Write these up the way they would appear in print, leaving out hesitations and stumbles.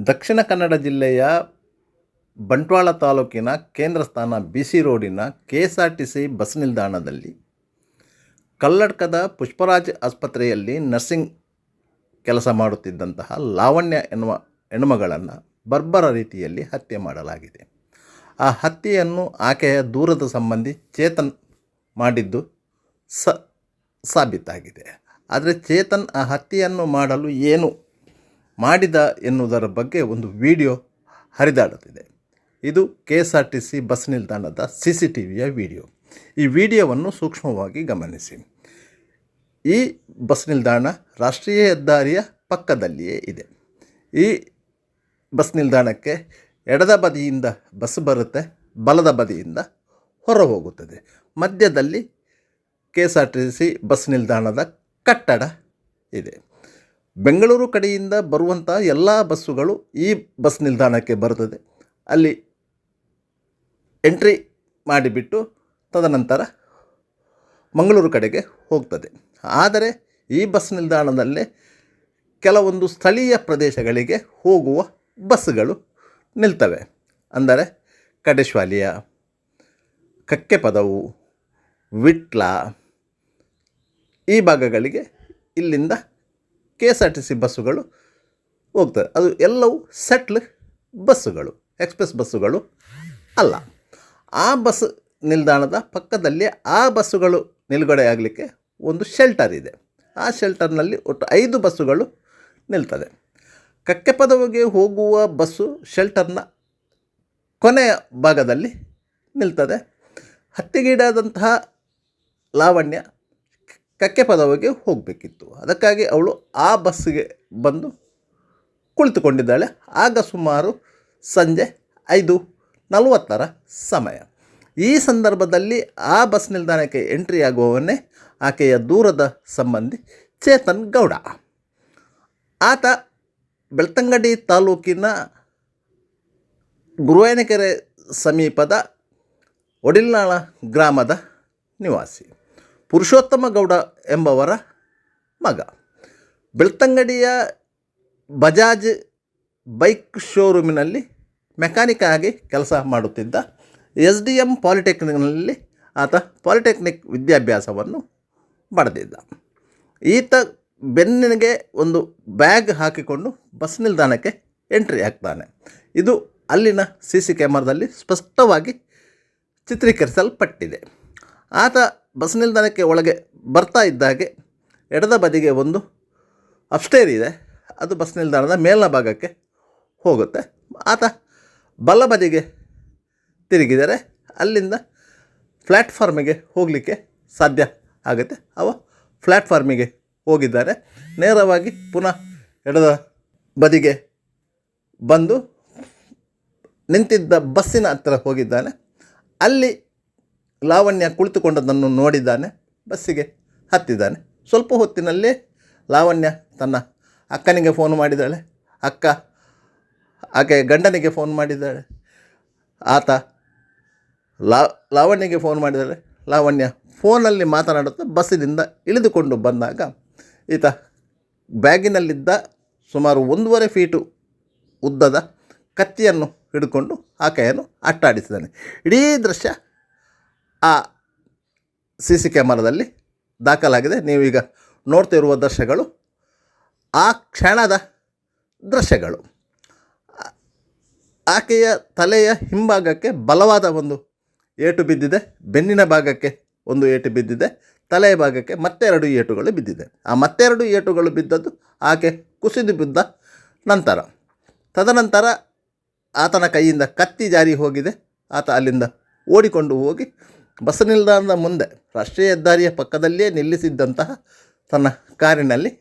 ದಕ್ಷಿಣ ಕನ್ನಡ ಜಿಲ್ಲೆಯ ಬಂಟ್ವಾಳ ತಾಲೂಕಿನ ಕೇಂದ್ರ ಸ್ಥಾನ BC ರೋಡಿನ KSRTC ಬಸ್ ನಿಲ್ದಾಣದಲ್ಲಿ ಕಲ್ಲಡ್ಕದ ಪುಷ್ಪರಾಜ್ ಆಸ್ಪತ್ರೆಯಲ್ಲಿ ನರ್ಸಿಂಗ್ ಕೆಲಸ ಮಾಡುತ್ತಿದ್ದಂತಹ ಲಾವಣ್ಯ ಎನ್ನುವ ಹೆಣ್ಣುಮಗಳನ್ನು ಬರ್ಬರ ರೀತಿಯಲ್ಲಿ ಹತ್ಯೆ ಮಾಡಲಾಗಿದೆ. ಆ ಹತ್ಯೆಯನ್ನು ಆಕೆಯ ದೂರದ ಸಂಬಂಧಿ ಚೇತನ್ ಮಾಡಿದ್ದು ಸಾಬೀತಾಗಿದೆ. ಆದರೆ ಚೇತನ್ ಆ ಹತ್ಯೆಯನ್ನು ಮಾಡಲು ಏನು ಮಾಡಿದ ಎನ್ನುವುದರ ಬಗ್ಗೆ ಒಂದು ವಿಡಿಯೋ ಹರಿದಾಡುತ್ತಿದೆ. ಇದು KSRTC ಬಸ್ ನಿಲ್ದಾಣದ CCTVಯ ವಿಡಿಯೋ. ಈ ವಿಡಿಯೋವನ್ನು ಸೂಕ್ಷ್ಮವಾಗಿ ಗಮನಿಸಿ. ಈ ಬಸ್ ನಿಲ್ದಾಣ ರಾಷ್ಟ್ರೀಯ ಹೆದ್ದಾರಿಯ ಪಕ್ಕದಲ್ಲಿಯೇ ಇದೆ. ಈ ಬಸ್ ನಿಲ್ದಾಣಕ್ಕೆ ಎಡದ ಬದಿಯಿಂದ ಬಸ್ ಬರುತ್ತೆ, ಬಲದ ಬದಿಯಿಂದ ಹೊರ ಹೋಗುತ್ತದೆ. ಮಧ್ಯದಲ್ಲಿ KSRTC ಬಸ್ ನಿಲ್ದಾಣದ ಕಟ್ಟಡ ಇದೆ. ಬೆಂಗಳೂರು ಕಡೆಯಿಂದ ಬರುವಂಥ ಎಲ್ಲ ಬಸ್ಸುಗಳು ಈ ಬಸ್ ನಿಲ್ದಾಣಕ್ಕೆ ಬರುತ್ತದೆ. ಅಲ್ಲಿ ಎಂಟ್ರಿ ಮಾಡಿಬಿಟ್ಟು ತದನಂತರ ಮಂಗಳೂರು ಕಡೆಗೆ ಹೋಗ್ತದೆ. ಆದರೆ ಈ ಬಸ್ ನಿಲ್ದಾಣದಲ್ಲೇ ಕೆಲವೊಂದು ಸ್ಥಳೀಯ ಪ್ರದೇಶಗಳಿಗೆ ಹೋಗುವ ಬಸ್ಸುಗಳು ನಿಲ್ತವೆ. ಅಂದರೆ ಕಡೇಶ್ವಾಲಿಯ, ಕಕ್ಕೆಪದವು, ವಿಟ್ಲ ಈ ಭಾಗಗಳಿಗೆ ಇಲ್ಲಿಂದ KSRTC ಬಸ್ಸುಗಳು ಹೋಗ್ತವೆ. ಅದು ಎಲ್ಲವೂ ಸೆಟ್ಲ್ ಬಸ್ಸುಗಳು, ಎಕ್ಸ್ಪ್ರೆಸ್ ಬಸ್ಸುಗಳು ಅಲ್ಲ. ಆ ಬಸ್ ನಿಲ್ದಾಣದ ಪಕ್ಕದಲ್ಲಿ ಆ ಬಸ್ಸುಗಳು ನಿಲುಗಡೆ ಆಗಲಿಕ್ಕೆ ಒಂದು ಶೆಲ್ಟರ್ ಇದೆ. ಆ ಶೆಲ್ಟರ್ನಲ್ಲಿ ಒಟ್ಟು 5 ಬಸ್ಸುಗಳು ನಿಲ್ತದೆ. ಕಕ್ಕೆಪದವಿಗೆ ಹೋಗುವ ಬಸ್ಸು ಶೆಲ್ಟರ್ನ ಕೊನೆಯ ಭಾಗದಲ್ಲಿ ನಿಲ್ತದೆ. ಹತ್ಯೆಗೀಡಾದಂತಹ ಲಾವಣ್ಯ ಕಕ್ಕೆಪದವಿಗೆ ಹೋಗಬೇಕಿತ್ತು. ಅದಕ್ಕಾಗಿ ಅವಳು ಆ ಬಸ್ಸಿಗೆ ಬಂದು ಕುಳಿತುಕೊಂಡಿದ್ದಾಳೆ. ಆಗ ಸುಮಾರು ಸಂಜೆ 5:40 ಸಮಯ. ಈ ಸಂದರ್ಭದಲ್ಲಿ ಆ ಬಸ್ ನಿಲ್ದಾಣಕ್ಕೆ ಎಂಟ್ರಿ ಆಗುವವನ್ನೇ ಆಕೆಯ ದೂರದ ಸಂಬಂಧಿ ಚೇತನ್ ಗೌಡ. ಆತ ಬೆಳ್ತಂಗಡಿ ತಾಲೂಕಿನ ಗುರುವಾಯನಕೆರೆ ಸಮೀಪದ ಒಡಿಲ್ನಾಳ ಗ್ರಾಮದ ನಿವಾಸಿ. ಪುರುಷೋತ್ತಮ ಗೌಡ ಎಂಬವರ ಮಗ. ಬೆಳ್ತಂಗಡಿಯ ಬಜಾಜ್ ಬೈಕ್ ಶೋರೂಮಿನಲ್ಲಿ ಮೆಕ್ಯಾನಿಕ್ ಆಗಿ ಕೆಲಸ ಮಾಡುತ್ತಿದ್ದ. SDM ಪಾಲಿಟೆಕ್ನಿಕ್ನಲ್ಲಿ ಆತ ಪಾಲಿಟೆಕ್ನಿಕ್ ವಿದ್ಯಾಭ್ಯಾಸವನ್ನು ಪಡೆದಿದ್ದ. ಈತ ಬೆನ್ನಿಗೆ ಒಂದು ಬ್ಯಾಗ್ ಹಾಕಿಕೊಂಡು ಬಸ್ ನಿಲ್ದಾಣಕ್ಕೆ ಎಂಟ್ರಿ ಆಗ್ತಾನೆ. ಇದು ಅಲ್ಲಿನ CC ಕ್ಯಾಮರಾದಲ್ಲಿ ಸ್ಪಷ್ಟವಾಗಿ ಚಿತ್ರೀಕರಿಸಲ್ಪಟ್ಟಿದೆ. ಆತ ಬಸ್ ನಿಲ್ದಾಣಕ್ಕೆ ಒಳಗೆ ಬರ್ತಾ ಇದ್ದಾಗೆ ಎಡದ ಬದಿಗೆ ಒಂದು ಅಪ್ಸ್ಟೇರ್ ಇದೆ. ಅದು ಬಸ್ ನಿಲ್ದಾಣದ ಮೇಲಿನ ಭಾಗಕ್ಕೆ ಹೋಗುತ್ತೆ. ಆತ ಬಲ ಬದಿಗೆ ತಿರುಗಿದರೆ ಅಲ್ಲಿಂದ ಪ್ಲ್ಯಾಟ್ಫಾರ್ಮಿಗೆ ಹೋಗಲಿಕ್ಕೆ ಸಾಧ್ಯ ಆಗುತ್ತೆ. ಅವ ಪ್ಲ್ಯಾಟ್ಫಾರ್ಮಿಗೆ ಹೋಗಿದ್ದಾರೆ. ನೇರವಾಗಿ ಪುನಃ ಎಡದ ಬದಿಗೆ ಬಂದು ನಿಂತಿದ್ದ ಬಸ್ಸಿನ ಹತ್ತಿರ ಹೋಗಿದ್ದಾನೆ. ಅಲ್ಲಿ ಲಾವಣ್ಯ ಕುಳಿತುಕೊಂಡದ್ದನ್ನು ನೋಡಿದ್ದಾನೆ. ಬಸ್ಸಿಗೆ ಹತ್ತಿದ್ದಾನೆ. ಸ್ವಲ್ಪ ಹೊತ್ತಿನಲ್ಲೇ ಲಾವಣ್ಯ ತನ್ನ ಅಕ್ಕನಿಗೆ ಫೋನ್ ಮಾಡಿದ್ದಾಳೆ. ಅಕ್ಕ ಆಕೆ ಗಂಡನಿಗೆ ಫೋನ್ ಮಾಡಿದ್ದಾಳೆ. ಆತ ಲಾವಣ್ಯಗೆ ಫೋನ್ ಮಾಡಿದ್ದಾಳೆ. ಲಾವಣ್ಯ ಫೋನಲ್ಲಿ ಮಾತನಾಡುತ್ತಾ ಬಸ್ಸಿನಿಂದ ಇಳಿದುಕೊಂಡು ಬಂದಾಗ ಈತ ಬ್ಯಾಗಿನಲ್ಲಿದ್ದ ಸುಮಾರು 1.5 ಫೀಟು ಉದ್ದದ ಕತ್ತಿಯನ್ನು ಹಿಡ್ಕೊಂಡು ಆಕೆಯನ್ನು ಅಟ್ಟಾಡಿಸಿದ್ದಾನೆ. ಇಡೀ ದೃಶ್ಯ ಆ CC ಕ್ಯಾಮರಾದಲ್ಲಿ ದಾಖಲಾಗಿದೆ. ನೀವೀಗ ನೋಡ್ತಿರುವ ದೃಶ್ಯಗಳು ಆ ಕ್ಷಣದ ದೃಶ್ಯಗಳು. ಆಕೆಯ ತಲೆಯ ಹಿಂಭಾಗಕ್ಕೆ ಬಲವಾದ ಒಂದು ಏಟು ಬಿದ್ದಿದೆ. ಬೆನ್ನಿನ ಭಾಗಕ್ಕೆ ಒಂದು ಏಟು ಬಿದ್ದಿದೆ. ತಲೆಯ ಭಾಗಕ್ಕೆ ಮತ್ತೆ 2 ಏಟುಗಳು ಬಿದ್ದಿದೆ. ಆ ಮತ್ತೆ 2 ಏಟುಗಳು ಬಿದ್ದದ್ದು ಆಕೆ ಕುಸಿದು ಬಿದ್ದ ನಂತರ. ತದನಂತರ ಆತನ ಕೈಯಿಂದ ಕತ್ತಿ ಜಾರಿ ಹೋಗಿದೆ. ಆತ ಅಲ್ಲಿಂದ ಓಡಿಕೊಂಡು ಹೋಗಿ ಬಸ್ ನಿಲ್ದಾಣದ ಮುಂದೆ ರಾಷ್ಟ್ರೀಯ ಹೆದ್ದಾರಿಯ ಪಕ್ಕದಲ್ಲಿಯೇ ನಿಲ್ಲಿಸಿದ್ದಂತಹ ತನ್ನ ಕಾರಿನಲ್ಲಿ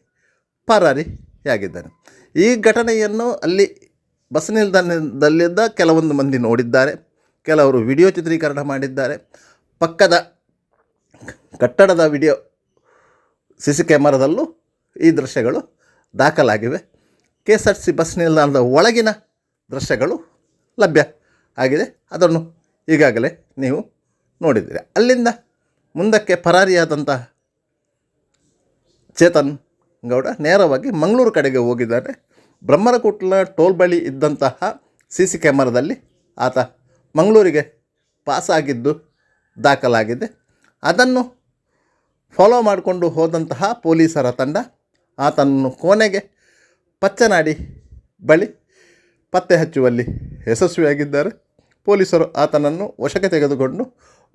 ಪರಾರಿಯಾಗಿದ್ದಾನೆ. ಈ ಘಟನೆಯನ್ನು ಅಲ್ಲಿ ಬಸ್ ನಿಲ್ದಾಣದಲ್ಲಿದ್ದ ಕೆಲವೊಂದು ಮಂದಿ ನೋಡಿದ್ದಾರೆ. ಕೆಲವರು ವಿಡಿಯೋ ಚಿತ್ರೀಕರಣ ಮಾಡಿದ್ದಾರೆ. ಪಕ್ಕದ ಕಟ್ಟಡದ ವಿಡಿಯೋ CC ಕ್ಯಾಮರಾದಲ್ಲೂ ಈ ದೃಶ್ಯಗಳು ದಾಖಲಾಗಿವೆ. KSRTC ಬಸ್ ನಿಲ್ದಾಣದ ಒಳಗಿನ ದೃಶ್ಯಗಳು ಲಭ್ಯ ಆಗಿದೆ. ಅದನ್ನು ಈಗಾಗಲೇ ನೀವು ನೋಡಿದ್ದೀರಿ. ಅಲ್ಲಿಂದ ಮುಂದಕ್ಕೆ ಪರಾರಿಯಾದಂತಹ ಚೇತನ್ ಗೌಡ ನೇರವಾಗಿ ಮಂಗಳೂರು ಕಡೆಗೆ ಹೋಗಿದ್ದಾರೆ. ಬ್ರಹ್ಮರಕುಟ್ಲ ಟೋಲ್ ಬಳಿ ಇದ್ದಂತಹ CC ಕ್ಯಾಮರಾದಲ್ಲಿ ಆತ ಮಂಗಳೂರಿಗೆ ಪಾಸಾಗಿದ್ದು ದಾಖಲಾಗಿದೆ. ಅದನ್ನು ಫಾಲೋ ಮಾಡಿಕೊಂಡು ಹೋದಂತಹ ಪೊಲೀಸರ ತಂಡ ಆತನನ್ನು ಕೊನೆಗೆ ಪಚ್ಚನಾಡಿ ಬಳಿ ಪತ್ತೆ ಹಚ್ಚುವಲ್ಲಿ ಯಶಸ್ವಿಯಾಗಿದ್ದಾರೆ. ಪೊಲೀಸರು ಆತನನ್ನು ವಶಕ್ಕೆ ತೆಗೆದುಕೊಂಡು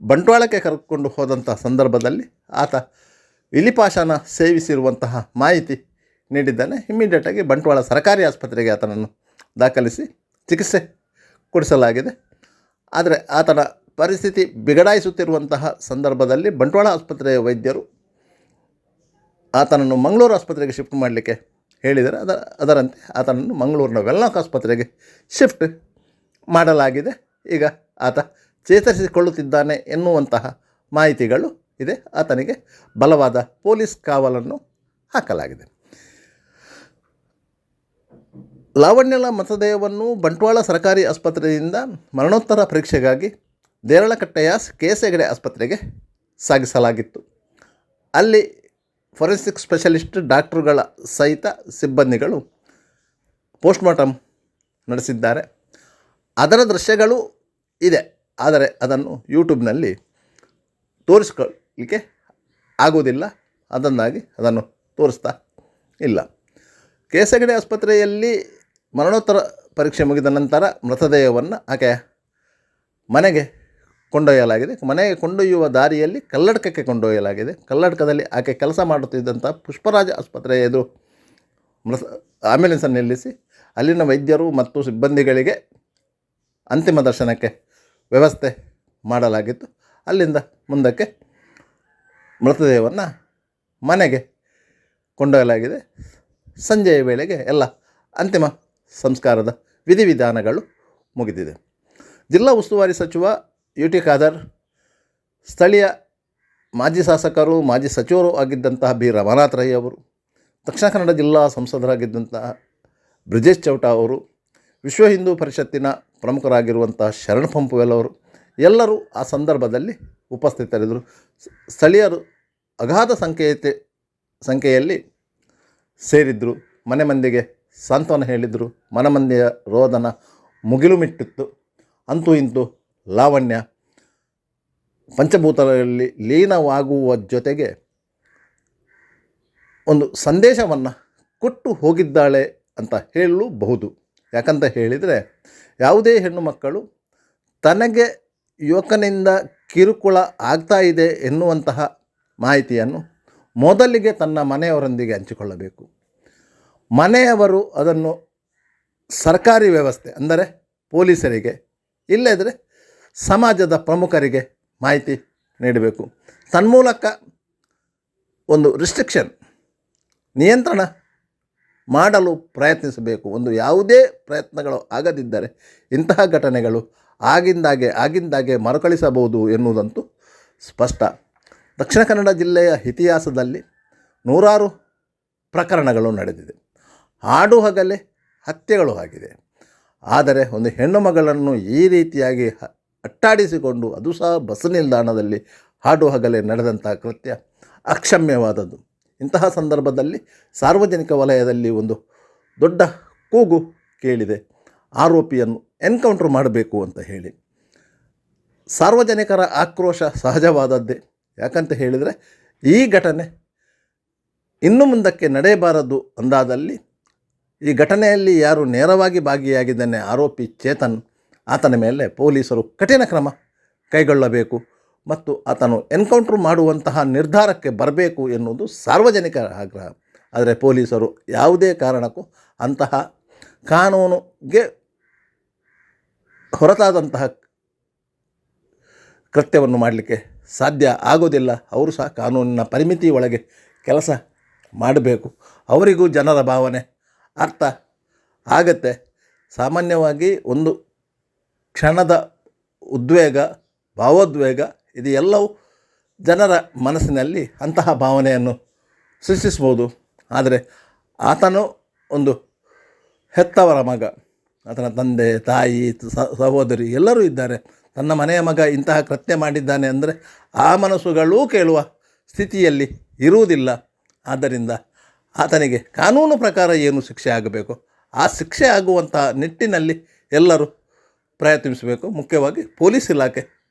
ಬಂಟ್ವಾಳಕ್ಕೆ ಕರೆದುಕೊಂಡು ಹೋದಂಥ ಸಂದರ್ಭದಲ್ಲಿ ಆತ ಇಲಿಪಾಶನ ಸೇವಿಸಿರುವಂತಹ ಮಾಹಿತಿ ನೀಡಿದ್ದಾನೆ. ಇಮ್ಮಿಡಿಯೇಟಾಗಿ ಬಂಟ್ವಾಳ ಸರ್ಕಾರಿ ಆಸ್ಪತ್ರೆಗೆ ಆತನನ್ನು ದಾಖಲಿಸಿ ಚಿಕಿತ್ಸೆ ಕೊಡಿಸಲಾಗಿದೆ. ಆದರೆ ಆತನ ಪರಿಸ್ಥಿತಿ ಬಿಗಡಾಯಿಸುತ್ತಿರುವಂತಹ ಸಂದರ್ಭದಲ್ಲಿ ಬಂಟ್ವಾಳ ಆಸ್ಪತ್ರೆಯ ವೈದ್ಯರು ಆತನನ್ನು ಮಂಗಳೂರು ಆಸ್ಪತ್ರೆಗೆ ಶಿಫ್ಟ್ ಮಾಡಲಿಕ್ಕೆ ಹೇಳಿದರೆ ಅದರಂತೆ ಆತನನ್ನು ಮಂಗಳೂರಿನ ವೆಲ್ಲಾಕ್ ಆಸ್ಪತ್ರೆಗೆ ಶಿಫ್ಟ್ ಮಾಡಲಾಗಿದೆ. ಈಗ ಆತ ಚೇತರಿಸಿಕೊಳ್ಳುತ್ತಿದ್ದಾನೆ ಎನ್ನುವಂತಹ ಮಾಹಿತಿಗಳು ಇದೆ. ಆತನಿಗೆ ಬಲವಾದ ಪೊಲೀಸ್ ಕಾವಲನ್ನು ಹಾಕಲಾಗಿದೆ. ಲಾವಣ್ಯಳ ಮೃತದೇಹವನ್ನು ಬಂಟ್ವಾಳ ಸರ್ಕಾರಿ ಆಸ್ಪತ್ರೆಯಿಂದ ಮರಣೋತ್ತರ ಪರೀಕ್ಷೆಗಾಗಿ ದೇರಳಕಟ್ಟೆಯ KS ಹೆಗಡೆ ಆಸ್ಪತ್ರೆಗೆ ಸಾಗಿಸಲಾಗಿತ್ತು. ಅಲ್ಲಿ ಫೊರೆನ್ಸಿಕ್ ಸ್ಪೆಷಲಿಸ್ಟ್ ಡಾಕ್ಟರುಗಳ ಸಹಿತ ಸಿಬ್ಬಂದಿಗಳು ಪೋಸ್ಟ್ಮಾರ್ಟಮ್ ನಡೆಸಿದ್ದಾರೆ. ಅದರ ದೃಶ್ಯಗಳು ಇದೆ, ಆದರೆ ಅದನ್ನು ಯೂಟ್ಯೂಬ್ನಲ್ಲಿ ತೋರಿಸ್ಕೊಳ್ಳಲಿಕ್ಕೆ ಆಗುವುದಿಲ್ಲ. ಅದನ್ನು ತೋರಿಸ್ತಾ ಇಲ್ಲ. KS ಹೆಗಡೆ ಆಸ್ಪತ್ರೆಯಲ್ಲಿ ಮರಣೋತ್ತರ ಪರೀಕ್ಷೆ ಮುಗಿದ ನಂತರ ಮೃತದೇಹವನ್ನು ಆಕೆಯ ಮನೆಗೆ ಕೊಂಡೊಯ್ಯಲಾಗಿದೆ. ಮನೆಗೆ ಕೊಂಡೊಯ್ಯುವ ದಾರಿಯಲ್ಲಿ ಕಲ್ಲಡ್ಕಕ್ಕೆ ಕೊಂಡೊಯ್ಯಲಾಗಿದೆ. ಕಲ್ಲಡ್ಕದಲ್ಲಿ ಆಕೆ ಕೆಲಸ ಮಾಡುತ್ತಿದ್ದಂಥ ಪುಷ್ಪರಾಜ ಆಸ್ಪತ್ರೆಯ ಎದುರು ಆಂಬ್ಯುಲೆನ್ಸನ್ನು ನಿಲ್ಲಿಸಿ ಅಲ್ಲಿನ ವೈದ್ಯರು ಮತ್ತು ಸಿಬ್ಬಂದಿಗಳಿಗೆ ಅಂತಿಮ ದರ್ಶನಕ್ಕೆ ವ್ಯವಸ್ಥೆ ಮಾಡಲಾಗಿತ್ತು. ಅಲ್ಲಿಂದ ಮುಂದಕ್ಕೆ ಮೃತದೇಹವನ್ನು ಮನೆಗೆ ಕೊಂಡೊಯ್ಯಲಾಗಿದೆ. ಸಂಜೆಯ ವೇಳೆಗೆ ಎಲ್ಲ ಅಂತಿಮ ಸಂಸ್ಕಾರದ ವಿಧಿವಿಧಾನಗಳು ಮುಗಿದಿದೆ. ಜಿಲ್ಲಾ ಉಸ್ತುವಾರಿ ಸಚಿವ UT ಖಾದರ್, ಸ್ಥಳೀಯ ಮಾಜಿ ಶಾಸಕರು, ಮಾಜಿ ಸಚಿವರು ಆಗಿದ್ದಂತಹ B. ರಮಾನಾಥ್ ರೈ ಅವರು, ದಕ್ಷಿಣ ಕನ್ನಡ ಜಿಲ್ಲಾ ಸಂಸದರಾಗಿದ್ದಂತಹ ಬ್ರಿಜೇಶ್ ಚೌಟ ಅವರು, ವಿಶ್ವ ಹಿಂದೂ ಪರಿಷತ್ತಿನ ಪ್ರಮುಖರಾಗಿರುವಂತಹ ಶರಣ್ ಪಂಪುವೆಲ್ ಅವರು ಎಲ್ಲರೂ ಆ ಸಂದರ್ಭದಲ್ಲಿ ಉಪಸ್ಥಿತರಿದ್ದರು. ಸ್ಥಳೀಯರು ಅಗಾಧ ಸಂಖ್ಯೆಯಲ್ಲಿ ಸೇರಿದ್ದರು. ಮನೆ ಮಂದಿಗೆ ಸಾಂತ್ವನ ಹೇಳಿದರು. ಮನಮಂದಿಯ ರೋದನ ಮುಗಿಲು ಮಿಟ್ಟಿತ್ತು. ಅಂತೂ ಇಂತೂ ಲಾವಣ್ಯ ಪಂಚಭೂತಗಳಲ್ಲಿ ಲೀನವಾಗುವ ಜೊತೆಗೆ ಒಂದು ಸಂದೇಶವನ್ನು ಕೊಟ್ಟು ಹೋಗಿದ್ದಾಳೆ ಅಂತ ಹೇಳಬಹುದು. ಯಾಕಂತ ಹೇಳಿದರೆ, ಯಾವುದೇ ಹೆಣ್ಣು ಮಕ್ಕಳು ತನಗೆ ಯುವಕನಿಂದ ಕಿರುಕುಳ ಆಗ್ತಾ ಇದೆ ಎನ್ನುವಂತಹ ಮಾಹಿತಿಯನ್ನು ಮೊದಲಿಗೆ ತನ್ನ ಮನೆಯವರೊಂದಿಗೆ ಹಂಚಿಕೊಳ್ಳಬೇಕು. ಮನೆಯವರು ಅದನ್ನು ಸರ್ಕಾರಿ ವ್ಯವಸ್ಥೆ ಅಂದರೆ ಪೊಲೀಸರಿಗೆ, ಇಲ್ಲದ್ರೆ ಸಮಾಜದ ಪ್ರಮುಖರಿಗೆ ಮಾಹಿತಿ ನೀಡಬೇಕು. ತನ್ಮೂಲಕ ಒಂದು ರಿಸ್ಟ್ರಿಕ್ಷನ್, ನಿಯಂತ್ರಣ ಮಾಡಲು ಪ್ರಯತ್ನಿಸಬೇಕು. ಒಂದು ಯಾವುದೇ ಪ್ರಯತ್ನಗಳು ಆಗದಿದ್ದರೆ ಇಂತಹ ಘಟನೆಗಳು ಆಗಿಂದಾಗೆ ಮರುಕಳಿಸಬಹುದು ಎನ್ನುವುದಂತೂ ಸ್ಪಷ್ಟ. ದಕ್ಷಿಣ ಕನ್ನಡ ಜಿಲ್ಲೆಯ ಇತಿಹಾಸದಲ್ಲಿ ನೂರಾರು ಪ್ರಕರಣಗಳು ನಡೆದಿದೆ. ಹಾಡು ಹಗಲೇ ಹತ್ಯೆಗಳು ಆಗಿದೆ. ಆದರೆ ಒಂದು ಹೆಣ್ಣು ಮಗಳನ್ನು ಈ ರೀತಿಯಾಗಿ ಅಟ್ಟಾಡಿಸಿಕೊಂಡು, ಅದು ಸಹ ಬಸ್ ನಿಲ್ದಾಣದಲ್ಲಿ ಹಾಡು ಹಗಲೇ ನಡೆದಂಥ ಕೃತ್ಯ ಅಕ್ಷಮ್ಯವಾದದ್ದು. ಇಂತಹ ಸಂದರ್ಭದಲ್ಲಿ ಸಾರ್ವಜನಿಕ ವಲಯದಲ್ಲಿ ಒಂದು ದೊಡ್ಡ ಕೂಗು ಕೇಳಿದೆ, ಆರೋಪಿಯನ್ನು ಎನ್ಕೌಂಟರ್ ಮಾಡಬೇಕು ಅಂತ ಹೇಳಿ. ಸಾರ್ವಜನಿಕರ ಆಕ್ರೋಶ ಸಹಜವಾದದ್ದೇ. ಯಾಕಂತ ಹೇಳಿದರೆ, ಈ ಘಟನೆ ಇನ್ನು ಮುಂದಕ್ಕೆ ನಡೆಯಬಾರದು ಅಂದಾದಲ್ಲಿ ಈ ಘಟನೆಯಲ್ಲಿ ಯಾರು ನೇರವಾಗಿ ಭಾಗಿಯಾಗಿದ್ದಾನೆ ಆರೋಪಿ ಚೇತನ್, ಆತನ ಮೇಲೆ ಪೊಲೀಸರು ಕಠಿಣ ಕ್ರಮ ಕೈಗೊಳ್ಳಬೇಕು ಮತ್ತು ಆತನು ಎನ್ಕೌಂಟರ್ ಮಾಡುವಂತಹ ನಿರ್ಧಾರಕ್ಕೆ ಬರಬೇಕು ಎನ್ನುವುದು ಸಾರ್ವಜನಿಕರ ಆಗ್ರಹ. ಆದರೆ ಪೊಲೀಸರು ಯಾವುದೇ ಕಾರಣಕ್ಕೂ ಅಂತಹ ಕಾನೂನಿಗೆ ಹೊರತಾದಂತಹ ಕೃತ್ಯವನ್ನು ಮಾಡಲಿಕ್ಕೆ ಸಾಧ್ಯ ಆಗೋದಿಲ್ಲ. ಅವರು ಸಹ ಕಾನೂನಿನ ಪರಿಮಿತಿ ಒಳಗೆ ಕೆಲಸ ಮಾಡಬೇಕು. ಅವರಿಗೂ ಜನರ ಭಾವನೆ ಅರ್ಥ ಆಗತ್ತೆ. ಸಾಮಾನ್ಯವಾಗಿ ಒಂದು ಕ್ಷಣದ ಉದ್ವೇಗ, ಭಾವೋದ್ವೇಗ, ಇದು ಎಲ್ಲವೂ ಜನರ ಮನಸ್ಸಿನಲ್ಲಿ ಅಂತಹ ಭಾವನೆಯನ್ನು ಸೃಷ್ಟಿಸ್ಬೋದು. ಆದರೆ ಆತನು ಒಂದು ಹೆತ್ತವರ ಮಗ, ಆತನ ತಂದೆ, ತಾಯಿ, ಸಹೋದರಿ ಎಲ್ಲರೂ ಇದ್ದಾರೆ. ತನ್ನ ಮನೆಯ ಮಗ ಇಂತಹ ಕೃತ್ಯ ಮಾಡಿದ್ದಾನೆ ಅಂದರೆ ಆ ಮನಸ್ಸುಗಳೂ ಕೇಳುವ ಸ್ಥಿತಿಯಲ್ಲಿ ಇರುವುದಿಲ್ಲ. ಆದ್ದರಿಂದ ಆತನಿಗೆ ಕಾನೂನು ಪ್ರಕಾರ ಏನು ಶಿಕ್ಷೆ ಆಗಬೇಕು ಆ ಶಿಕ್ಷೆ ಆಗುವಂತಹ ನಿಟ್ಟಿನಲ್ಲಿ ಎಲ್ಲರೂ ಪ್ರಯತ್ನಿಸಬೇಕು. ಮುಖ್ಯವಾಗಿ ಪೊಲೀಸ್ ಇಲಾಖೆ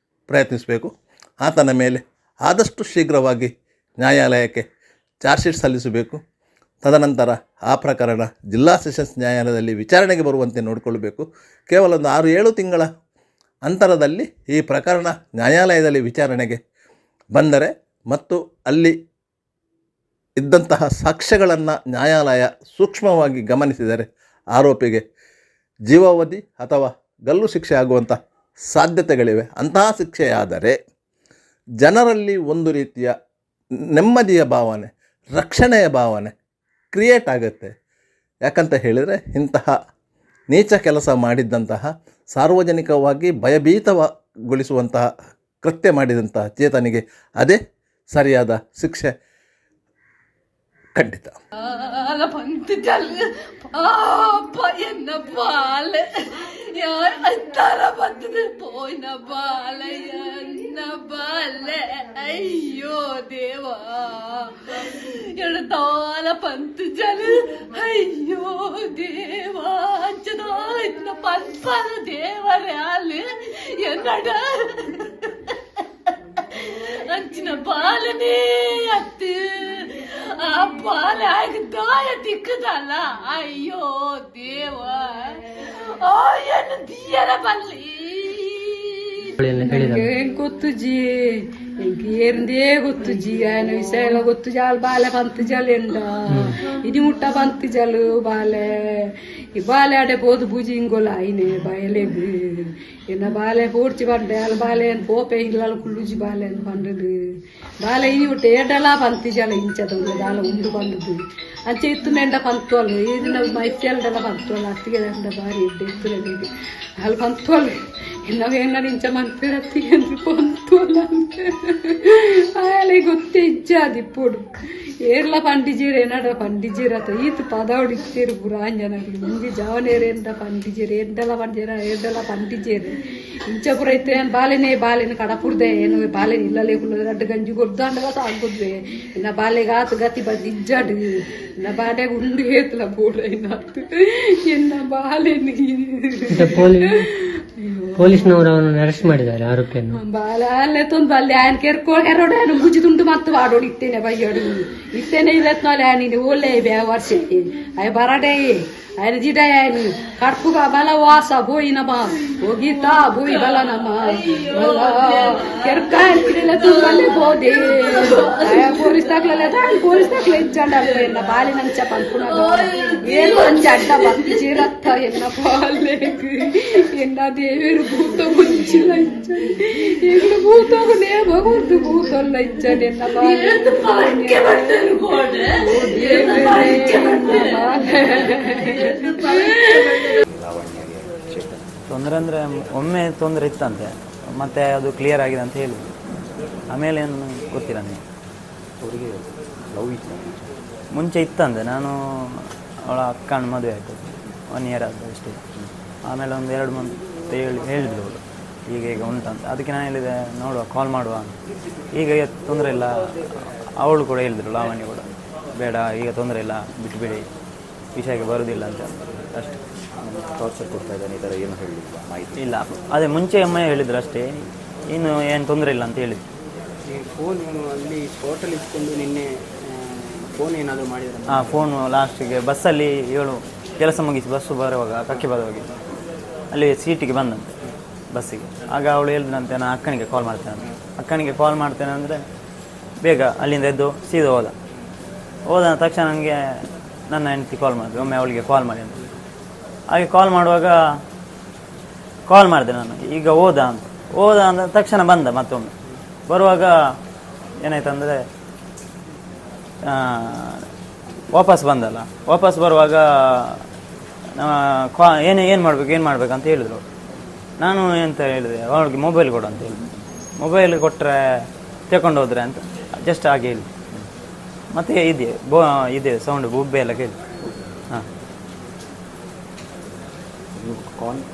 ಪ್ರಯತ್ನಿಸಬೇಕು. ಆತನ ಮೇಲೆ ಆದಷ್ಟು ಶೀಘ್ರವಾಗಿ ನ್ಯಾಯಾಲಯಕ್ಕೆ ಚಾರ್ಜ್ ಶೀಟ್ ಸಲ್ಲಿಸಬೇಕು. ತದನಂತರ ಆ ಪ್ರಕರಣ ಜಿಲ್ಲಾ ಸೆಷನ್ಸ್ ನ್ಯಾಯಾಲಯದಲ್ಲಿ ವಿಚಾರಣೆಗೆ ಬರುವಂತೆ ನೋಡಿಕೊಳ್ಳಬೇಕು. ಕೇವಲ ಒಂದು 6-7 ತಿಂಗಳ ಅಂತರದಲ್ಲಿ ಈ ಪ್ರಕರಣ ನ್ಯಾಯಾಲಯದಲ್ಲಿ ವಿಚಾರಣೆಗೆ ಬಂದರೆ ಮತ್ತು ಅಲ್ಲಿ ಇದ್ದಂತಹ ಸಾಕ್ಷ್ಯಗಳನ್ನು ನ್ಯಾಯಾಲಯ ಸೂಕ್ಷ್ಮವಾಗಿ ಗಮನಿಸಿದರೆ ಆರೋಪಿಗೆ ಜೀವಾವಧಿ ಅಥವಾ ಗಲ್ಲು ಶಿಕ್ಷೆ ಆಗುವಂಥ ಸಾಧ್ಯತೆಗಳಿವೆ. ಅಂತಹ ಶಿಕ್ಷೆಯಾದರೆ ಜನರಲ್ಲಿ ಒಂದು ರೀತಿಯ ನೆಮ್ಮದಿಯ ಭಾವನೆ, ರಕ್ಷಣೆಯ ಭಾವನೆ ಕ್ರಿಯೇಟ್ ಆಗುತ್ತೆ. ಯಾಕಂತ ಹೇಳಿದರೆ ಇಂತಹ ನೀಚ ಕೆಲಸ ಮಾಡಿದ್ದಂತಹ ಸಾರ್ವಜನಿಕವಾಗಿ ಭಯಭೀತಗೊಳಿಸುವಂತಹ ಕೃತ್ಯ ಮಾಡಿದಂತಹ ಚೇತನಿಗೆ ಅದೇ ಸರಿಯಾದ ಶಿಕ್ಷೆ ಖಂಡಿತ. ಅಯ್ಯೋ ದೇವಾ ಎಡತಾಲ ಪಂತ್ ಜಲ ಅಯ್ಯೋ ದೇವಾ ಅಂಚದಾಯ್ತ ಪಂಪಲ ದೇವರೇ ಅಲ್ಲಿ ಎನ್ನಡ ಅಂಚಿನ ಬಾಲನೇ ಅತ್ತು ಆ ಬಾಲ ದಾಯ ದಿಕ್ಕದಲ್ಲ. ಅಯ್ಯೋ ದೇವ ಏನು ದಿಯರ ಬಲ್ಲಿ ಗೊತ್ತು ಜಿ ఏందే గుత్తు జీగాను విషయాల గుత్తు జాలు బాలే పంతు జాలు ఎండ ఇది ముట్ట పంతు జాలు బాలే ఈ బాలే ఆడే పోదు బుజి ఇంకోల అయినే బాయలేగు ఎన్న బాలే పూడ్చి పడ్డే వాళ్ళ బాలే అని పోపే ఇళ్ళ కుళ్ళుజి బాలే అని పండుదు బాలే ఇది ముట్ట ఏడలా పంతు జాలు ఇంచదు దాల ఉండు పండుదు అంచె ఎత్తుమెండ పంతులు ఇది మా ఇట్టెల్డల పంతులు అత్తిగదండ భారీ ఎత్తులేదు వాళ్ళు పంతులు ನಾವೇನಂಚ ಮಂತ್ರಿ ಎಂದು ಪಂತುಲ ಗೊತ್ತೇ ಇಜ್ಜಾದಿ ಪೊಡು ಏರ್ಲ ಪಂಡಿಜೀರು ಏನಾಡ ಪಂಡಿಜೀರತ ಈತ ಪದವಡಿತ್ತೇರು ಪುರಾಂಜನಗಳು ಮುಂಜಿ ಜಾವನೇರೆಂದ ಪಂಡಿಜೀರು ಎಂಡೆಲ್ಲ ಪಂಡಿಜೀರ ಎರಡೆಲ್ಲ ಪಂಡಿಜೀರು ಇಂಚಪುರ ಐತೆ ಬಾಲೆನ ಕಡಪುರ್ದೆ ಏನು ಬಾಲೆನ ಇಲ್ಲಲೇ ಕುಲ್ಲದ ಅಡ್ಡ ಗಂಜಿ ಗೊಡ್ದಾಂಡಗ ಸಾಗುದ್ವೆ ಇನ್ನ ಬಾಲೆಗೆ ಆತು ಗತಿ ಬದ್ ಇಜ್ಜಾಡು ಇನ್ನ ಬಾಡೆಗೆ ಉಂಡು ಹೇತಲ ಬೋಡ ಇನ್ನಾತು ಎನ್ನ ಬಾಲೆನ ಪೊಲೀಸ್ನವರು ಅವನನ್ನು ಅರೆಸ್ಟ್ ಮಾಡಿದ್ದಾರೆ ಆರೋಪಿಯನ್ನು. ಬಾಲೆ ತೊಂದು ಅಲ್ಲಿ ಆಯ್ನ ಕೆರ್ಕೊಂಡು ಎರಡು ಆಯ್ನ ಮುಜಿ ತುಂಡು ಮತ್ತೆ ವಾಡೋಡು ಇತ್ತೇನೆ ಬೈಯಡು ಇತ್ತೇನೆ ಇವತ್ನಾಲೆ ಆಯ್ನ ಒಳ್ಳೆ ವರ್ಷ ಅಯ್ಯ ಬರಡೆ ఆయన జిడాయని కడుపుగా బల వాస పోయినమా ಹೋಗಿತಾ పోయి బల నమ ಕೆರ್ಕಾಯನ ತುಂಬಲ್ಲಿ ಹೋದೆ ಪೊಲೀಸ್ ದಾಖಲೆ ಪೊಲೀಸ್ ದಾಖಲೆ ಇಚ್ಚಂಡಲ್ಲ ಎನ್ನ ಬಾಲಿನಂಚ ಪಂಪುನಗ ಏನು ಅಂಚ ಅಡ್ಡ ಭಕ್ತಿ ಚೀರತ್ತ ಎನ್ನ ಬಾಲೆಗ್ ಎನ್ನ ದೇವರು ಭೂತ ಮುಂಚಿಲ್ಲ ಇಚ್ಚ ಎಗ್ಳು ಭೂತಗನೇ ಭಗವಂತ ಭೂತಲ್ಲ ಇಚ್ಚನ್ ಎನ್ನ ಬಾಲೆ ತೊಂದರೆ ಅಂದರೆ ಒಮ್ಮೆ ತೊಂದರೆ ಇತ್ತಂತೆ, ಮತ್ತೆ ಅದು ಕ್ಲಿಯರ್ ಆಗಿದೆ ಅಂತ ಹೇಳಿದ್ರು. ಆಮೇಲೆ ಏನು ಗೊತ್ತಿಲ್ಲ ನೀವು ಅವರಿಗೆ ಲವ್ ಇತ್ತು ಮುಂಚೆ ಇತ್ತಂತೆ. ನಾನು ಅವಳ ಅಕ್ಕನ ಮದುವೆ ಆಯಿತು 1 ಇಯರ್ ಆದ ಅಷ್ಟೇ. ಆಮೇಲೆ ಒಂದು 2 ಮಂತ್ ಹೇಳಿದ್ರು ಅವಳು ಈಗ ಉಂಟಂತ. ಅದಕ್ಕೆ ನಾನು ಹೇಳಿದೆ ನೋಡುವ ಕಾಲ್ ಮಾಡುವ ಅಂತ. ಈಗ ತೊಂದರೆ ಇಲ್ಲ. ಅವಳು ಕೂಡ ಹೇಳಿದ್ರು, ಲಾವಣ್ಯ ಕೂಡ, ಬೇಡ ಈಗ ತೊಂದರೆ ಇಲ್ಲ ಬಿಟ್ಟುಬಿಡಿ, ವಿಷಯಕ್ಕೆ ಬರೋದಿಲ್ಲ ಅಂತ ಅಷ್ಟೇ. ಟಾರ್ಚರ್ ಕೊಡ್ತಾ ಇದ್ದಾನೆ ಈ ಥರ ಏನು ಹೇಳಿಲ್ಲ ಮಾಹಿತಿ ಇಲ್ಲ. ಅದೇ ಮುಂಚೆ ಅಮ್ಮ ಹೇಳಿದ್ರು ಅಷ್ಟೇ, ಇನ್ನು ಏನು ತೊಂದರೆ ಇಲ್ಲ ಅಂತ ಹೇಳಿದ್ರು. ಫೋನ್ ಅಲ್ಲಿ ಸ್ಪಾಟಲ್ಲಿ ಇಟ್ಕೊಂಡು ನಿನ್ನೆ ಫೋನ್ ಏನಾದರೂ ಮಾಡಿದ್ರೆ? ಹಾಂ, ಫೋನು ಲಾಸ್ಟಿಗೆ ಬಸ್ಸಲ್ಲಿ ಇವಳು ಕೆಲಸ ಮುಗಿಸಿ ಬಸ್ಸು ಬರುವಾಗ ಕಕ್ಕೆ ಬರುವಾಗ ಅಲ್ಲಿ ಸೀಟಿಗೆ ಬಂದಂತೆ ಬಸ್ಸಿಗೆ. ಆಗ ಅವಳು ಹೇಳಿದ್ರಂತೆ ನಾನು ಅಕ್ಕನಿಗೆ ಕಾಲ್ ಮಾಡ್ತೇನೆ. ಅಕ್ಕನಿಗೆ ಕಾಲ್ ಮಾಡ್ತೇನೆ ಅಂದರೆ ಬೇಗ ಅಲ್ಲಿಂದ ಎದ್ದು ಸೀದಾ ಹೋದ ತಕ್ಷಣ ನನಗೆ ನನ್ನ ಹೆಂಡತಿ ಕಾಲ್ ಮಾಡಿದ್ರು, ಒಮ್ಮೆ ಅವಳಿಗೆ ಕಾಲ್ ಮಾಡಿ ಅಂತ. ಹಾಗೆ ಕಾಲ್ ಮಾಡುವಾಗ ಕಾಲ್ ಮಾಡಿದೆ ನಾನು, ಈಗ ಹೋದ ಅಂದ ತಕ್ಷಣ ಬಂದ. ಮತ್ತೊಮ್ಮೆ ಬರುವಾಗ ಏನಾಯ್ತಂದರೆ ವಾಪಸ್ ಬಂದಲ್ಲ. ವಾಪಸ್ ಬರುವಾಗ ಏನು ಮಾಡ್ಬೇಕು ಅಂತ ಹೇಳಿದ್ರು. ನಾನು ಎಂತ ಹೇಳಿದೆ, ಅವಳಿಗೆ ಮೊಬೈಲ್ ಕೊಡು ಅಂತ ಹೇಳಿದೆ. ಮೊಬೈಲ್ ಕೊಟ್ಟರೆ ತಗೊಂಡು ಹೋದ್ರೆ ಅಂತ ಜಸ್ಟ್ ಹಾಗೆ ಹೇಳಿ. ಮತ್ತು ಇದೆ ಸೌಂಡ್ ಗುಬ್ಬೆ ಎಲ್ಲ ಕೇಳಿ. ಹಾಂ,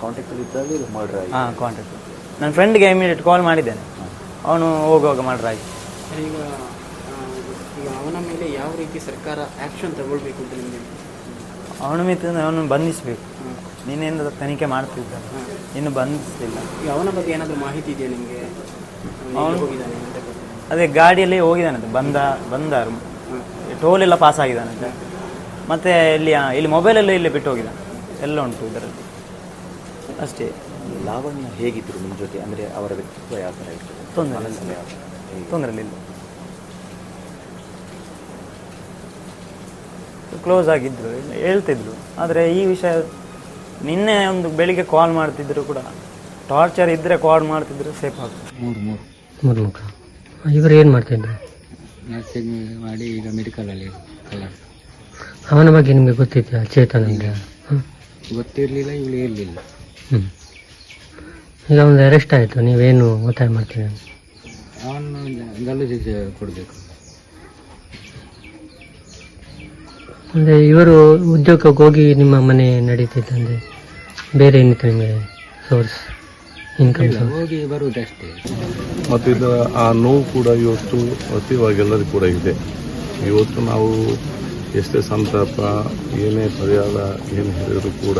ಕಾಂಟ್ಯಾಕ್ಟಲ್ಲಿ ಇದ್ದಾಗ ಮರ್ಡರ್ ಆಗಿ? ಹಾಂ, ಕಾಂಟ್ಯಾಕ್ಟ್. ನನ್ನ ಫ್ರೆಂಡ್ಗೆ ಇಮಿಡಿಯೇಟ್ ಕಾಲ್ ಮಾಡಿದ್ದೇನೆ, ಅವನು ಹೋಗುವಾಗ ಮರ್ಡರ್ ಆಗಿ. ಈಗ ಅವನ ಮೇಲೆ ಯಾವ ರೀತಿ ಸರ್ಕಾರ ಆ್ಯಕ್ಷನ್ ತಗೊಳ್ಬೇಕು ಅಂತ ನಿಮಗೆ? ಅವನ ಮೇಲೆ ಅವನು ಬಂಧಿಸಬೇಕು. ನಿನ್ನೆಯಿಂದ ತನಿಖೆ ಮಾಡ್ತಿದ್ದಾರೆ, ಇನ್ನು ಬಂಧಿಸಲಿಲ್ಲ. ಈಗ ಅವನ ಬಗ್ಗೆ ಏನಾದರೂ ಮಾಹಿತಿ ಇದೆಯಾ ನಿಮಗೆ? ಅವನು ಹೋಗಿದ್ದಾನೆ ಅಂತ ಗೊತ್ತಿಲ್ಲ. ಅದೇ ಗಾಡಿಯಲ್ಲಿ ಹೋಗಿದ್ದಾನಂತೆ, ಬಂದಾರು ಟೋಲ್ ಎಲ್ಲ ಪಾಸ್ ಆಗಿದ್ದಾನಂತೆ. ಮತ್ತು ಇಲ್ಲಿ ಮೊಬೈಲೆಲ್ಲ ಇಲ್ಲೇ ಬಿಟ್ಟು ಹೋಗಿದ್ದಾನೆ, ಎಲ್ಲ ಉಂಟು ಇದರಲ್ಲಿ ಅಷ್ಟೇ. ಲಾವಣ್ಯ ಹೇಗಿದ್ರು ನಿಮ್ಮ ಜೊತೆ? ಅಂದರೆ ಅವರ ವ್ಯಕ್ತಿತ್ವ ಯಾವ ಥರ ಇತ್ತು? ತೊಂದರೆ ಇಲ್ಲ, ಕ್ಲೋಸ್ ಆಗಿದ್ರು, ಹೇಳ್ತಿದ್ರು. ಆದರೆ ಈ ವಿಷಯ ನಿನ್ನೆ ಒಂದು ಬೆಳಿಗ್ಗೆ ಕಾಲ್ ಮಾಡ್ತಿದ್ರು ಕೂಡ, ಟಾರ್ಚರ್ ಇದ್ದರೆ ಕಾಲ್ ಮಾಡ್ತಿದ್ರು ಸೇಫ್ ಆಗ್ತದೆ. ಮೂರು ಮುಖ. ಇವರು ಏನು ಮಾಡ್ತಿದ್ರು? ನರ್ಸಿಂಗ್ ಮಾಡಿ ಈಗ ಮೆಡಿಕಲಲ್ಲಿ ಕಲರ್. ಅವನ ಬಗ್ಗೆ ನಿಮಗೆ ಗೊತ್ತಿತ್ತು ಚೇತನ್ ಅಂತ? ಗೊತ್ತಿರಲಿಲ್ಲ, ಇವಳು ಹೇಳಲಿಲ್ಲ. ಈಗ ಒಂದು ಅರೆಸ್ಟ್ ಆಯಿತು, ನೀವೇನು ಒತ್ತಾಯ ಮಾಡ್ತೀವಿ? ಅವನು ಗಲ್ಲು ಶಿಕ್ಷೆ ಕೊಡಬೇಕು. ಅಂದರೆ ಇವರು ಉದ್ಯೋಗಕ್ಕೆ ಹೋಗಿ ನಿಮ್ಮ ಮನೆ ನಡೀತಿತ್ತಂದರೆ ಬೇರೆ ಏನಿತ್ತು ನಿಮಗೆ ಸೋರ್ಸ್ ಇನ್ಕಮ್? ಹೋಗಿ ಬರುವುದಷ್ಟೇ. ಮತ್ತು ಆ ನೋವು ಕೂಡ ಇವತ್ತು ಅತೀವಾಗಿ ಎಲ್ಲರಿಗೂ ಕೂಡ ಇದೆ. ಇವತ್ತು ನಾವು ಎಷ್ಟೇ ಸಂತಾಪ, ಏನೇ ಪರಿಹಾರ ಏನು ಹೇಳಿದರೂ ಕೂಡ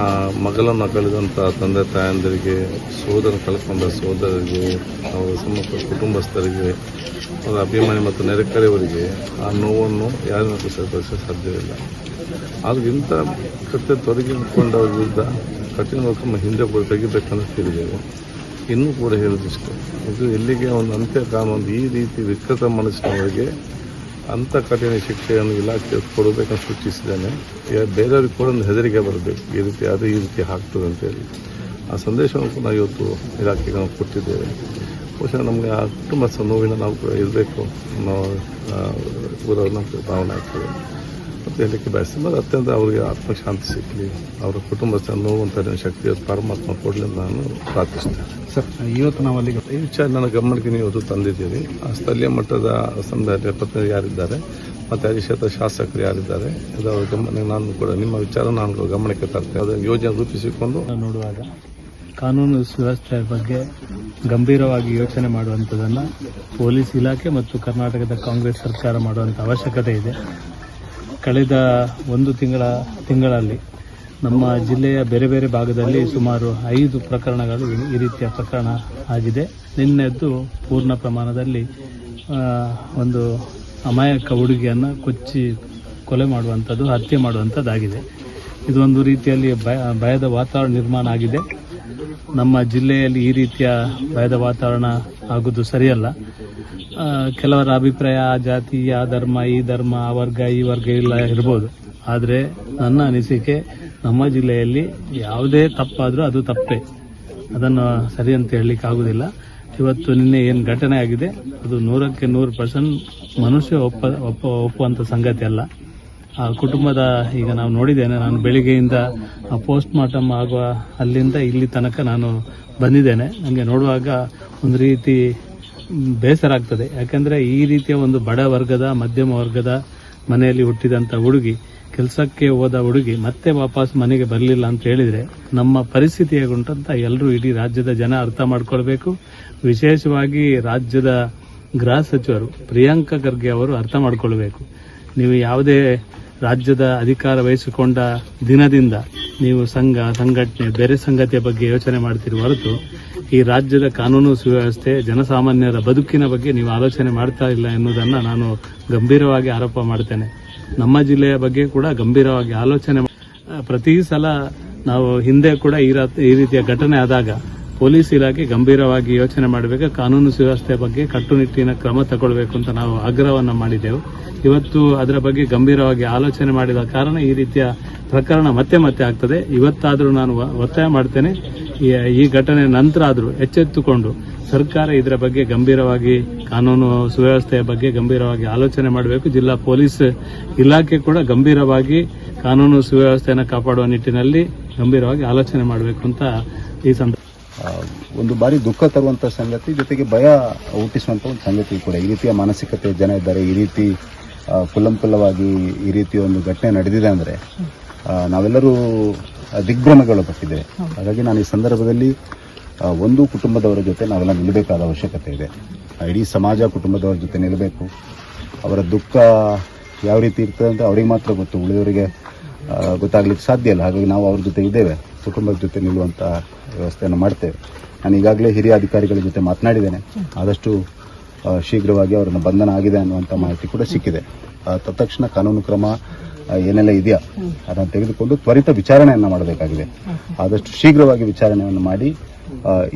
ಆ ಮಗಳನ್ನು ಕಳೆದಂಥ ತಂದೆ ತಾಯಂದರಿಗೆ, ಸೋದರ ಕಳ್ಕೊಂಡ ಸೋದರರಿಗೆ, ಅವರ ಸಮಗ್ರ ಕುಟುಂಬಸ್ಥರಿಗೆ, ಅವರ ಅಭಿಮಾನಿ ಮತ್ತು ನೆರೆಕರೆಯವರಿಗೆ ಆ ನೋವನ್ನು ಯಾರನ್ನೂ ಸರಿಪಡಿಸಲು ಸಾಧ್ಯವಿಲ್ಲ. ಆದರೂ ಇಂಥ ಕೃತ್ಯ ತೊಡಗಿಕೊಂಡವರ ವಿರುದ್ಧ ಕಠಿಣ ಕ್ರಮ ಹಿಂದೆ ಕೂಡ ತೆಗಿಬೇಕಂತ ಕೇಳಿದ್ದೇವೆ. ಇನ್ನೂ ಕೂಡ ಹೇಳೋದಿಷ್ಟು, ಇದು ಎಲ್ಲಿಗೆ ಒಂದು ಅಂತ್ಯ ಕಾಣುವಂಥ ಈ ರೀತಿ ವಿಕೃತ ಮನಸ್ಸಿನವರಿಗೆ ಅಂಥ ಕಠಿಣ ಶಿಕ್ಷೆಯನ್ನು ಇಲಾಖೆ ಕೊಡಬೇಕಂತ ಸೂಚಿಸಿದ್ದೇನೆ. ಬೇರೆಯವ್ರಿಗೆ ಕೂಡ ಒಂದು ಹೆದರಿಕೆ ಬರಬೇಕು, ಈ ರೀತಿ ಅದು ಈ ರೀತಿ ಆಗ್ತದೆ ಅಂತೇಳಿ. ಆ ಸಂದೇಶವನ್ನು ಕೂಡ ಇವತ್ತು ಇಲಾಖೆಗೆ ನಾವು ಕೊಟ್ಟಿದ್ದೇವೆ. ಬಹುಶಃ ನಮಗೆ ಆ ಕುಟುಂಬ ನೋವಿನ ನಾವು ಕೂಡ ಇರಬೇಕು ಅನ್ನೋ ನಮಗೆ ಭಾವನೆ ಆಗ್ತದೆ. ಮತ್ತು ಹೇಳಲಿಕ್ಕೆ ಬಯಸ್ತೀನಿ, ಮತ್ತು ಅತ್ಯಂತ ಅವರಿಗೆ ಆತ್ಮಶಾಂತಿ ಸಿಕ್ಕಲಿ, ಅವರ ಕುಟುಂಬಸ್ಥರ ನೋವಂತ ಶಕ್ತಿ ಪರಮಾತ್ಮ ಕೊಡಲಿ ಅಂತ ನಾನು ಪ್ರಾರ್ಥಿಸ್ತೇನೆ. ಸರ್, ಇವತ್ತು ನಾವು ಅಲ್ಲಿಗೆ ಈ ವಿಚಾರ ನನ್ನ ಗಮನಕ್ಕೆ ನೀವು ಇವತ್ತು ತಂದಿದ್ದೀರಿ. ಆ ಸ್ಥಳೀಯ ಮಟ್ಟದ ಸಮುದಾಯದ ಪ್ರತಿನಿಧಿ ಯಾರಿದ್ದಾರೆ ಮತ್ತು ಅದೇ ಕ್ಷೇತ್ರ ಶಾಸಕರು ಯಾರಿದ್ದಾರೆ, ಅದರ ಗಮನ ನಾನು ಕೂಡ ನಿಮ್ಮ ವಿಚಾರ ನಾನು ಗಮನಕ್ಕೆ ತರ್ತೇನೆ. ಅದನ್ನು ಯೋಜನೆ ರೂಪಿಸಿಕೊಂಡು ನೋಡುವಾಗ ಕಾನೂನು ಸುವ್ಯವಸ್ಥೆಯ ಬಗ್ಗೆ ಗಂಭೀರವಾಗಿ ಯೋಚನೆ ಮಾಡುವಂಥದ್ದನ್ನು ಪೊಲೀಸ್ ಇಲಾಖೆ ಮತ್ತು ಕರ್ನಾಟಕದ ಕಾಂಗ್ರೆಸ್ ಸರ್ಕಾರ ಮಾಡುವಂಥ ಅವಶ್ಯಕತೆ ಇದೆ. ಕಳೆದ ಒಂದು ತಿಂಗಳಲ್ಲಿ ನಮ್ಮ ಜಿಲ್ಲೆಯ ಬೇರೆ ಬೇರೆ ಭಾಗದಲ್ಲಿ ಸುಮಾರು 5 ಪ್ರಕರಣಗಳು ಈ ರೀತಿಯ ಪ್ರಕರಣ ಆಗಿದೆ. ನಿನ್ನೆದ್ದು ಪೂರ್ಣ ಪ್ರಮಾಣದಲ್ಲಿ ಒಂದು ಅಮಾಯಕ ಹುಡುಗಿಯನ್ನು ಕೊಚ್ಚಿ ಕೊಲೆ ಮಾಡುವಂಥದ್ದು, ಹತ್ಯೆ ಮಾಡುವಂಥದ್ದಾಗಿದೆ. ಇದೊಂದು ರೀತಿಯಲ್ಲಿ ಭಯದ ವಾತಾವರಣ ನಿರ್ಮಾಣ ಆಗಿದೆ. ನಮ್ಮ ಜಿಲ್ಲೆಯಲ್ಲಿ ಈ ರೀತಿಯ ಭಯದ ವಾತಾವರಣ ಆಗುವುದು ಸರಿಯಲ್ಲ. ಕೆಲವರ ಅಭಿಪ್ರಾಯ ಆ ಜಾತಿ, ಆ ಧರ್ಮ, ಈ ಧರ್ಮ, ಆ ವರ್ಗ, ಈ ವರ್ಗ ಇಲ್ಲ ಇರ್ಬೋದು. ಆದರೆ ನನ್ನ ಅನಿಸಿಕೆ, ನಮ್ಮ ಜಿಲ್ಲೆಯಲ್ಲಿ ಯಾವುದೇ ತಪ್ಪಾದರೂ ಅದು ತಪ್ಪೇ, ಅದನ್ನು ಸರಿ ಅಂತ ಹೇಳಲಿಕ್ಕೆ ಆಗುವುದಿಲ್ಲ. ಇವತ್ತು ನಿನ್ನೆ ಏನು ಘಟನೆ ಆಗಿದೆ ಅದು 100ಕ್ಕೆ 100% ಮನುಷ್ಯ ಒಪ್ಪುವಂಥ ಸಂಗತಿ ಅಲ್ಲ. ಆ ಕುಟುಂಬದ ಈಗ ನಾವು ನೋಡಿದ್ದೇನೆ, ನಾನು ಬೆಳಿಗ್ಗೆಯಿಂದ ಪೋಸ್ಟ್ ಮಾರ್ಟಮ್ ಆಗುವ ಅಲ್ಲಿಂದ ಇಲ್ಲಿ ತನಕ ನಾನು ಬಂದಿದ್ದೇನೆ. ನನಗೆ ನೋಡುವಾಗ ಒಂದು ರೀತಿ ಬೇಸರ ಆಗ್ತದೆ. ಯಾಕೆಂದರೆ ಈ ರೀತಿಯ ಒಂದು ಬಡ ವರ್ಗದ, ಮಧ್ಯಮ ವರ್ಗದ ಮನೆಯಲ್ಲಿ ಹುಟ್ಟಿದಂಥ ಹುಡುಗಿ, ಕೆಲಸಕ್ಕೆ ಹೋದ ಹುಡುಗಿ ಮತ್ತೆ ವಾಪಸ್ ಮನೆಗೆ ಬರಲಿಲ್ಲ ಅಂತ ಹೇಳಿದರೆ ನಮ್ಮ ಪರಿಸ್ಥಿತಿ ಹೇಗುಂಟಂತ ಎಲ್ಲರೂ, ಇಡೀ ರಾಜ್ಯದ ಜನ ಅರ್ಥ ಮಾಡ್ಕೊಳ್ಬೇಕು. ವಿಶೇಷವಾಗಿ ರಾಜ್ಯದ ಗೃಹ ಸಚಿವರು ಪ್ರಿಯಾಂಕಾ ಖರ್ಗೆ ಅವರು ಅರ್ಥ ಮಾಡ್ಕೊಳ್ಬೇಕು. ನೀವು ಯಾವುದೇ ರಾಜ್ಯದ ಅಧಿಕಾರ ವಹಿಸಿಕೊಂಡ ದಿನದಿಂದ ನೀವು ಸಂಘಟನೆ, ಬೇರೆ ಸಂಗತಿಯ ಬಗ್ಗೆ ಯೋಚನೆ ಮಾಡ್ತಿರುವ ಹೊರತು ಈ ರಾಜ್ಯದ ಕಾನೂನು ಸುವ್ಯವಸ್ಥೆ, ಜನಸಾಮಾನ್ಯರ ಬದುಕಿನ ಬಗ್ಗೆ ನೀವು ಆಲೋಚನೆ ಮಾಡ್ತಾ ಇಲ್ಲ ಎನ್ನುವುದನ್ನು ನಾನು ಗಂಭೀರವಾಗಿ ಆರೋಪ ಮಾಡ್ತೇನೆ. ನಮ್ಮ ಜಿಲ್ಲೆಯ ಬಗ್ಗೆ ಕೂಡ ಗಂಭೀರವಾಗಿ ಆಲೋಚನೆ. ಪ್ರತಿ ಸಲ ನಾವು ಹಿಂದೆ ಕೂಡ ಈ ರೀತಿಯ ಘಟನೆ ಆದಾಗ ಪೊಲೀಸ್ ಇಲಾಖೆ ಗಂಭೀರವಾಗಿ ಯೋಚನೆ ಮಾಡಬೇಕು, ಕಾನೂನು ಸುವ್ಯವಸ್ಥೆ ಬಗ್ಗೆ ಕಟ್ಟುನಿಟ್ಟಿನ ಕ್ರಮ ತಗೊಳ್ಬೇಕು ಅಂತ ನಾವು ಆಗ್ರಹವನ್ನು ಮಾಡಿದ್ದೆವು. ಇವತ್ತು ಅದರ ಬಗ್ಗೆ ಗಂಭೀರವಾಗಿ ಆಲೋಚನೆ ಮಾಡಿದ ಕಾರಣ ಈ ರೀತಿಯ ಪ್ರಕರಣ ಮತ್ತೆ ಆಗ್ತದೆ. ಇವತ್ತಾದರೂ ನಾನು ಒತ್ತಾಯ ಮಾಡ್ತೇನೆ, ಈ ಘಟನೆ ನಂತರ ಆದರೂ ಎಚ್ಚೆತ್ತುಕೊಂಡು ಸರ್ಕಾರ ಇದರ ಬಗ್ಗೆ ಗಂಭೀರವಾಗಿ, ಕಾನೂನು ಸುವ್ಯವಸ್ಥೆಯ ಬಗ್ಗೆ ಗಂಭೀರವಾಗಿ ಆಲೋಚನೆ ಮಾಡಬೇಕು. ಜಿಲ್ಲಾ ಪೊಲೀಸ್ ಇಲಾಖೆ ಕೂಡ ಗಂಭೀರವಾಗಿ ಕಾನೂನು ಸುವ್ಯವಸ್ಥೆಯನ್ನು ಕಾಪಾಡುವ ನಿಟ್ಟಿನಲ್ಲಿ ಗಂಭೀರವಾಗಿ ಆಲೋಚನೆ ಮಾಡಬೇಕು ಅಂತ ಈ ಸಂದರ್ಭ. ಒಂದು ಬಾರಿ ದುಃಖ ತರುವಂಥ ಸಂಗತಿ, ಜೊತೆಗೆ ಭಯ ಹುಟ್ಟಿಸುವಂಥ ಒಂದು ಸಂಗತಿ ಕೂಡ. ಈ ರೀತಿಯ ಮಾನಸಿಕತೆ ಜನ ಇದ್ದಾರೆ, ಈ ರೀತಿ ಕುಲ್ಲಂಕುಲ್ಲವಾಗಿ ಈ ರೀತಿಯ ಒಂದು ಘಟನೆ ನಡೆದಿದೆ ಅಂದರೆ ನಾವೆಲ್ಲರೂ ದಿಗ್ಭ್ರಮೆಗೊಳಪಟ್ಟಿದ್ದೇವೆ. ಹಾಗಾಗಿ ನಾನು ಈ ಸಂದರ್ಭದಲ್ಲಿ ಒಂದು ಕುಟುಂಬದವರ ಜೊತೆ ನಾವೆಲ್ಲ ನಿಲ್ಲಬೇಕಾದ ಅವಶ್ಯಕತೆ ಇದೆ. ಇಡೀ ಸಮಾಜ ಕುಟುಂಬದವರ ಜೊತೆ ನಿಲ್ಲಬೇಕು. ಅವರ ದುಃಖ ಯಾವ ರೀತಿ ಇರ್ತದೆ ಅಂತ ಅವ್ರಿಗೆ ಮಾತ್ರ ಗೊತ್ತು. ಉಳಿದವರಿಗೆ ಗೊತ್ತಾಗ್ಲಿಕ್ಕೆ ಸಾಧ್ಯ ಇಲ್ಲ. ಹಾಗಾಗಿ ನಾವು ಅವ್ರ ಜೊತೆ ಇದ್ದೇವೆ, ಕುಟುಂಬದ ಜೊತೆ ನಿಲ್ಲುವಂಥ ವ್ಯವಸ್ಥೆಯನ್ನು ಮಾಡ್ತೇವೆ. ನಾನು ಈಗಾಗಲೇ ಹಿರಿಯ ಅಧಿಕಾರಿಗಳ ಜೊತೆ ಮಾತನಾಡಿದ್ದೇನೆ. ಆದಷ್ಟು ಶೀಘ್ರವಾಗಿ ಅವರನ್ನು ಬಂಧನ ಆಗಿದೆ ಅನ್ನುವಂಥ ಮಾಹಿತಿ ಕೂಡ ಸಿಕ್ಕಿದೆ. ತತ್ಕ್ಷಣ ಕಾನೂನು ಕ್ರಮ ಏನೆಲ್ಲ ಇದೆಯಾ ಅದನ್ನು ತೆಗೆದುಕೊಂಡು ತ್ವರಿತ ವಿಚಾರಣೆಯನ್ನು ಮಾಡಬೇಕಾಗಿದೆ. ಆದಷ್ಟು ಶೀಘ್ರವಾಗಿ ವಿಚಾರಣೆಯನ್ನು ಮಾಡಿ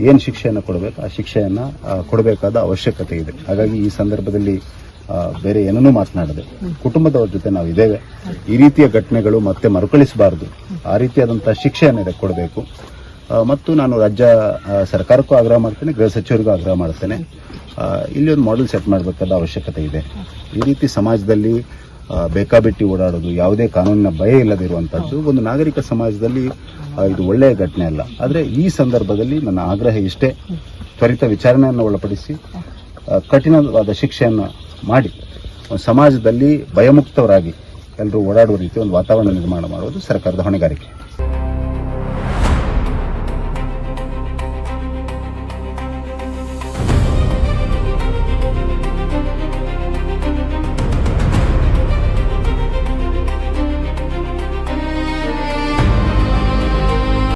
ಏನು ಶಿಕ್ಷೆಯನ್ನು ಕೊಡಬೇಕು ಆ ಶಿಕ್ಷೆಯನ್ನು ಕೊಡಬೇಕಾದ ಅವಶ್ಯಕತೆ ಇದೆ. ಹಾಗಾಗಿ ಈ ಸಂದರ್ಭದಲ್ಲಿ ಬೇರೆ ಏನನ್ನೂ ಮಾತನಾಡದೆ ಕುಟುಂಬದವ್ರ ಜೊತೆ ನಾವು ಇದ್ದೇವೆ. ಈ ರೀತಿಯ ಘಟನೆಗಳು ಮತ್ತೆ ಮರುಕಳಿಸಬಾರದು, ಆ ರೀತಿಯಾದಂಥ ಶಿಕ್ಷೆಯನ್ನು ಇದಕ್ಕೆ ಕೊಡಬೇಕು. ಮತ್ತು ನಾನು ರಾಜ್ಯ ಸರ್ಕಾರಕ್ಕೂ ಆಗ್ರಹ ಮಾಡ್ತೇನೆ, ಗೃಹ ಸಚಿವರಿಗೂ ಆಗ್ರಹ ಮಾಡ್ತೇನೆ. ಇಲ್ಲಿ ಒಂದು ಮಾಡೆಲ್ ಸೆಟ್ ಮಾಡಬೇಕಾದ ಅವಶ್ಯಕತೆ ಇದೆ. ಈ ರೀತಿ ಸಮಾಜದಲ್ಲಿ ಬೇಕಾಬಿಟ್ಟಿ ಓಡಾಡೋದು, ಯಾವುದೇ ಕಾನೂನಿನ ಭಯ ಇಲ್ಲದಿರುವಂಥದ್ದು ಒಂದು ನಾಗರಿಕ ಸಮಾಜದಲ್ಲಿ ಇದು ಒಳ್ಳೆಯ ಘಟನೆ ಅಲ್ಲ. ಆದರೆ ಈ ಸಂದರ್ಭದಲ್ಲಿ ನನ್ನ ಆಗ್ರಹ ಇಷ್ಟೇ, ತ್ವರಿತ ವಿಚಾರಣೆಯನ್ನು ಒಳಪಡಿಸಿ ಕಠಿಣವಾದ ಶಿಕ್ಷೆಯನ್ನು ಮಾಡಿ ಸಮಾಜದಲ್ಲಿ ಭಯಮುಕ್ತವರಾಗಿ ಎಲ್ಲರೂ ಓಡಾಡುವ ರೀತಿ ಒಂದು ವಾತಾವರಣ ನಿರ್ಮಾಣ ಮಾಡುವುದು ಸರ್ಕಾರದ ಹೊಣೆಗಾರಿಕೆ.